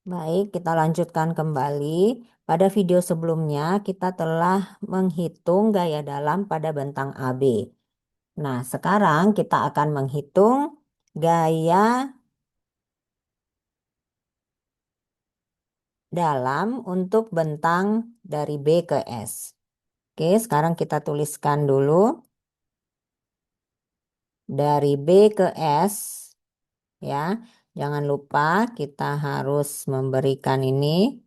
Baik, kita lanjutkan kembali. Pada video sebelumnya, kita telah menghitung gaya dalam pada bentang AB. Nah, sekarang kita akan menghitung gaya dalam untuk bentang dari B ke S. Oke, sekarang kita tuliskan dulu. Dari B ke S, ya. Jangan lupa kita harus memberikan ini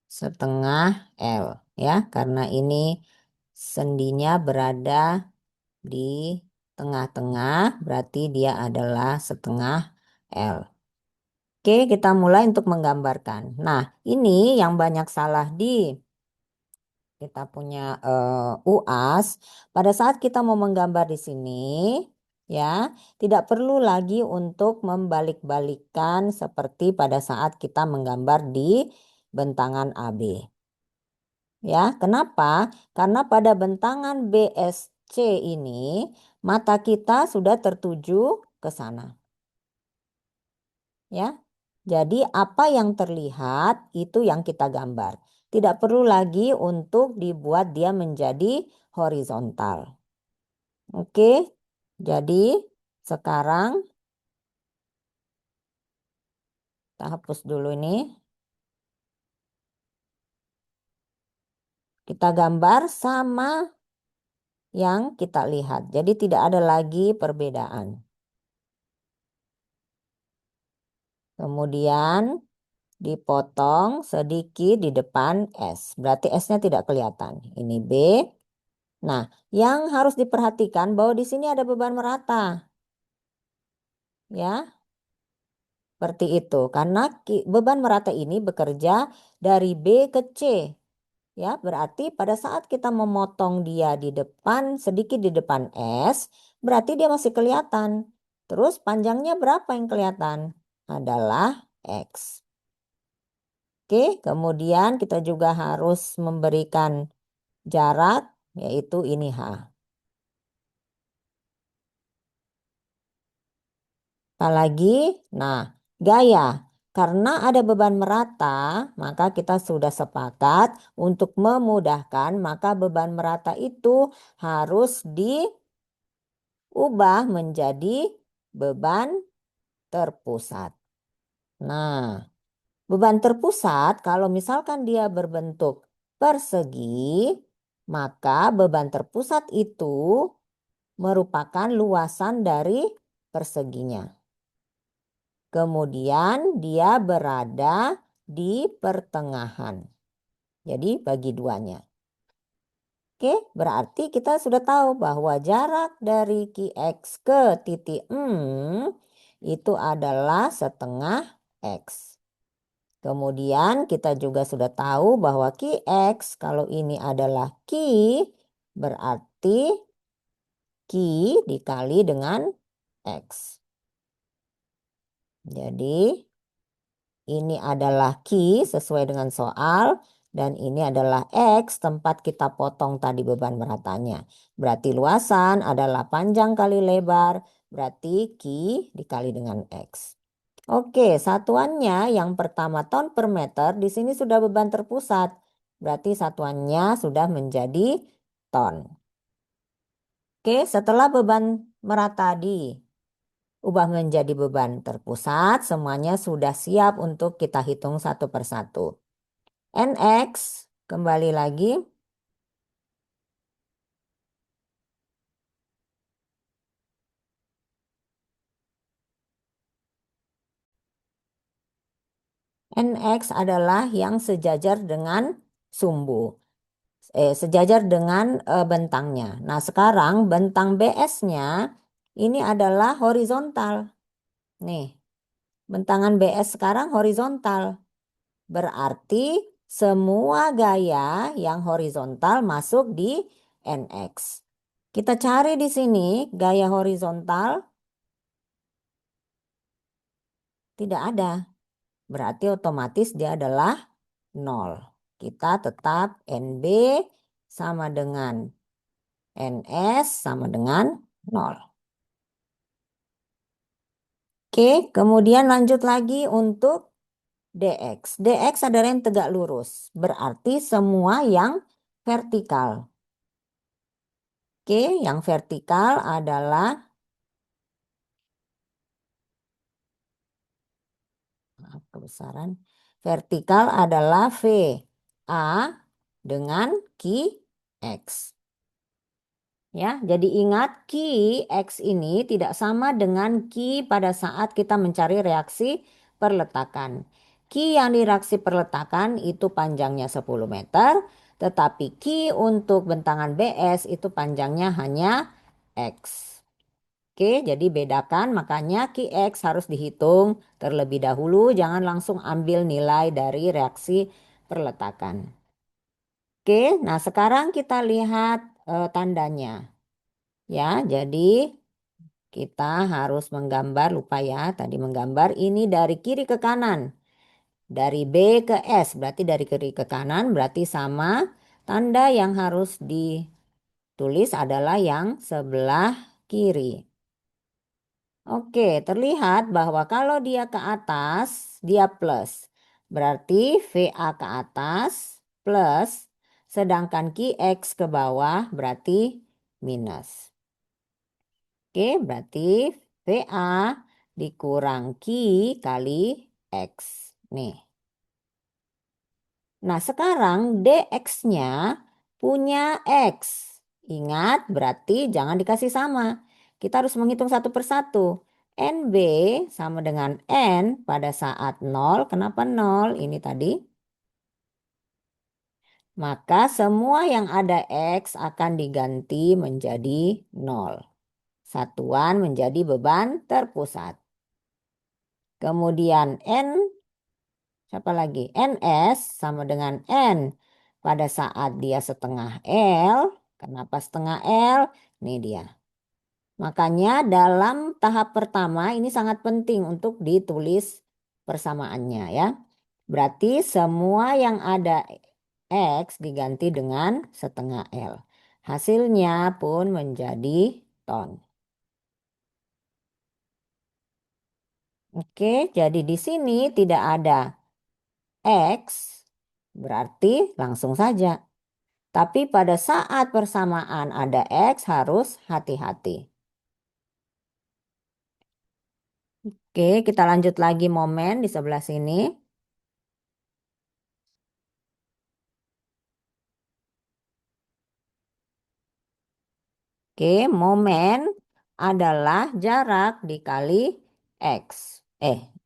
setengah L, ya. Karena ini sendinya berada di tengah-tengah, berarti dia adalah setengah L. Oke, kita mulai untuk menggambarkan. Nah, ini yang banyak salah di kita punya UAS. Pada saat kita mau menggambar di sini, ya, tidak perlu lagi untuk membalik-balikan seperti pada saat kita menggambar di bentangan AB. Ya, kenapa? Karena pada bentangan BSC ini mata kita sudah tertuju ke sana. Ya. Jadi apa yang terlihat itu yang kita gambar. Tidak perlu lagi untuk dibuat dia menjadi horizontal. Oke. Jadi sekarang kita hapus dulu ini. Kita gambar sama yang kita lihat. Jadi tidak ada lagi perbedaan. Kemudian dipotong sedikit di depan S. Berarti S-nya tidak kelihatan. Ini B. Nah, yang harus diperhatikan bahwa di sini ada beban merata. Ya, seperti itu. Karena beban merata ini bekerja dari B ke C. Ya, berarti pada saat kita memotong dia di depan, sedikit di depan S, berarti dia masih kelihatan. Terus panjangnya berapa yang kelihatan? Adalah X. Oke, kemudian kita juga harus memberikan jarak, yaitu ini H. Apalagi, nah, gaya. Karena ada beban merata, maka kita sudah sepakat untuk memudahkan, maka beban merata itu harus diubah menjadi beban terpusat. Nah, beban terpusat kalau misalkan dia berbentuk persegi, maka beban terpusat itu merupakan luasan dari perseginya. Kemudian dia berada di pertengahan. Jadi bagi duanya. Oke, berarti kita sudah tahu bahwa jarak dari QX ke titik itu adalah setengah X. Kemudian kita juga sudah tahu bahwa QX kalau ini adalah Q berarti Q dikali dengan X. Jadi ini adalah Q sesuai dengan soal dan ini adalah X tempat kita potong tadi beban meratanya. Berarti luasan adalah panjang kali lebar, berarti Q dikali dengan X. Oke, satuannya yang pertama ton per meter, di sini sudah beban terpusat. Berarti satuannya sudah menjadi ton. Oke, setelah beban merata ubah menjadi beban terpusat, semuanya sudah siap untuk kita hitung satu persatu. NX, kembali lagi. NX adalah yang sejajar dengan sumbu. Sejajar dengan bentangnya. Nah, sekarang bentang BS-nya ini adalah horizontal. Nih, bentangan BS sekarang horizontal. Berarti semua gaya yang horizontal masuk di NX. Kita cari di sini gaya horizontal tidak ada. Berarti otomatis dia adalah 0. Kita tetap NB sama dengan NS sama dengan 0. Oke, kemudian lanjut lagi untuk DX. DX adalah yang tegak lurus, berarti semua yang vertikal. Oke, yang vertikal adalah kebesaran. Vertikal adalah VA dengan QX. Ya, jadi ingat QX ini tidak sama dengan Q pada saat kita mencari reaksi perletakan. Q yang di reaksi perletakan itu panjangnya 10 meter, tetapi Q untuk bentangan BS itu panjangnya hanya X. Oke, jadi bedakan, makanya QX harus dihitung terlebih dahulu, jangan langsung ambil nilai dari reaksi perletakan. Oke, nah sekarang kita lihat tandanya. Ya, jadi kita harus menggambar, lupa ya, tadi menggambar ini dari kiri ke kanan. Dari B ke S, berarti dari kiri ke kanan, berarti sama. Tanda yang harus ditulis adalah yang sebelah kiri. Oke, terlihat bahwa kalau dia ke atas, dia plus. Berarti VA ke atas plus, sedangkan QX ke bawah berarti minus. Oke, berarti VA dikurang Q kali X. Nih. Nah, sekarang DX-nya punya X. Ingat, berarti jangan dikasih sama. Kita harus menghitung satu persatu. NB sama dengan N pada saat 0. Kenapa 0? Ini tadi. Maka semua yang ada X akan diganti menjadi 0. Satuan menjadi beban terpusat. Kemudian N, siapa lagi? NS sama dengan N pada saat dia setengah L. Kenapa setengah L? Ini dia. Makanya dalam tahap pertama ini sangat penting untuk ditulis persamaannya ya. Berarti semua yang ada X diganti dengan setengah L. Hasilnya pun menjadi ton. Oke, jadi di sini tidak ada X, berarti langsung saja. Tapi pada saat persamaan ada X harus hati-hati. Oke, kita lanjut lagi momen di sebelah sini. Oke, momen adalah jarak dikali X.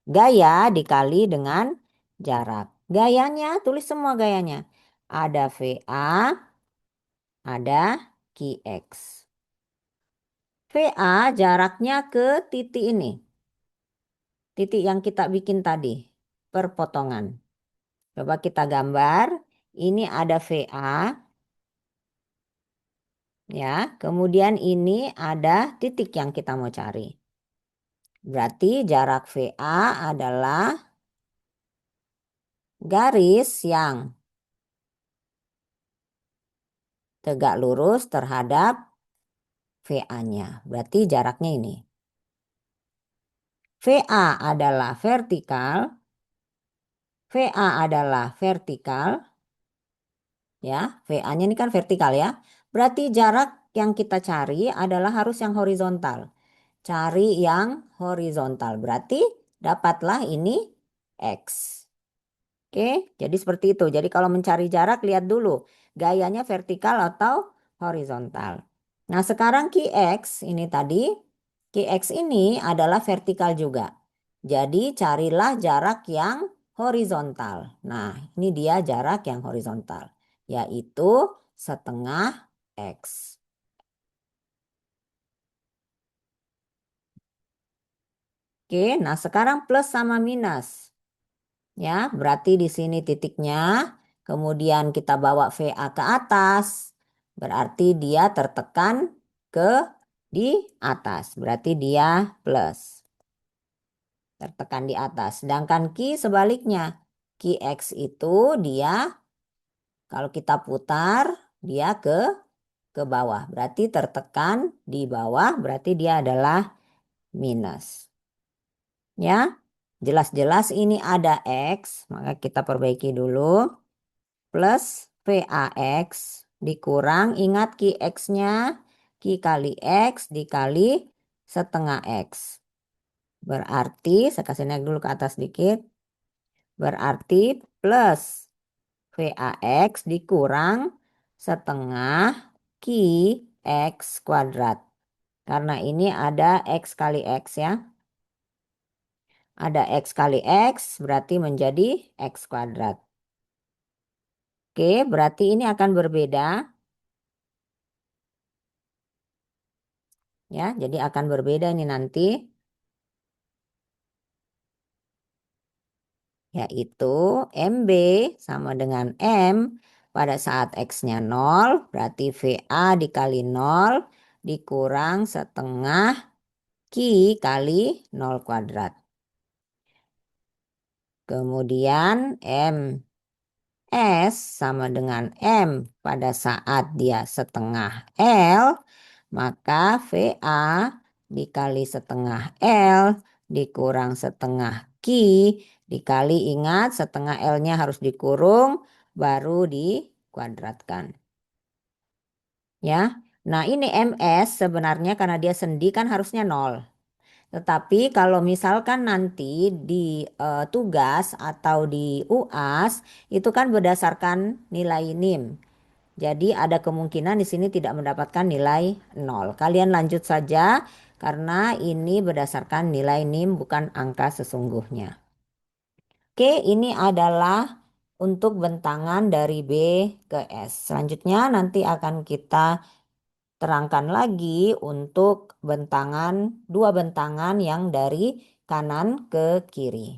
Gaya dikali dengan jarak. Gayanya, tulis semua gayanya. Ada VA, ada QX. VA jaraknya ke titik ini. Titik yang kita bikin tadi, perpotongan. Coba kita gambar. Ini ada VA, ya. Kemudian ini ada titik yang kita mau cari. Berarti jarak VA adalah garis yang tegak lurus terhadap VA-nya. Berarti jaraknya ini. VA adalah vertikal. VA adalah vertikal. Ya, VA-nya ini kan vertikal ya. Berarti jarak yang kita cari adalah harus yang horizontal. Cari yang horizontal. Berarti dapatlah ini X. Oke, jadi seperti itu. Jadi kalau mencari jarak lihat dulu gayanya vertikal atau horizontal. Nah, sekarang QX ini tadi, QX ini adalah vertikal juga. Jadi carilah jarak yang horizontal. Nah, ini dia jarak yang horizontal, yaitu setengah X. Oke, nah sekarang plus sama minus. Ya, berarti di sini titiknya, kemudian kita bawa VA ke atas, berarti dia tertekan ke di atas, berarti dia plus, tertekan di atas. Sedangkan Q sebaliknya, QX itu dia kalau kita putar, dia ke bawah, berarti tertekan di bawah, berarti dia adalah minus. Ya, jelas-jelas ini ada X, maka kita perbaiki dulu. Plus VAX dikurang, ingat Q X-nya, Q kali X dikali setengah X. Berarti, saya kasih naik dulu ke atas sedikit. Berarti plus VAX dikurang setengah Q X kuadrat. Karena ini ada X kali X ya. Ada X kali X berarti menjadi X kuadrat. Oke, berarti ini akan berbeda. Ya, jadi akan berbeda ini nanti. Yaitu MB sama dengan M pada saat X-nya 0. Berarti VA dikali 0 dikurang setengah Q kali 0 kuadrat. Kemudian M S sama dengan M pada saat dia setengah L, maka VA dikali setengah L dikurang setengah Q dikali, ingat setengah L-nya harus dikurung baru dikuadratkan. Ya. Nah, ini MS sebenarnya karena dia sendi kan harusnya 0. Tetapi kalau misalkan nanti di tugas atau di UAS itu kan berdasarkan nilai NIM. Jadi ada kemungkinan di sini tidak mendapatkan nilai 0. Kalian lanjut saja karena ini berdasarkan nilai NIM bukan angka sesungguhnya. Oke, ini adalah untuk bentangan dari B ke S. Selanjutnya nanti akan kita terangkan lagi untuk bentangan, dua bentangan yang dari kanan ke kiri.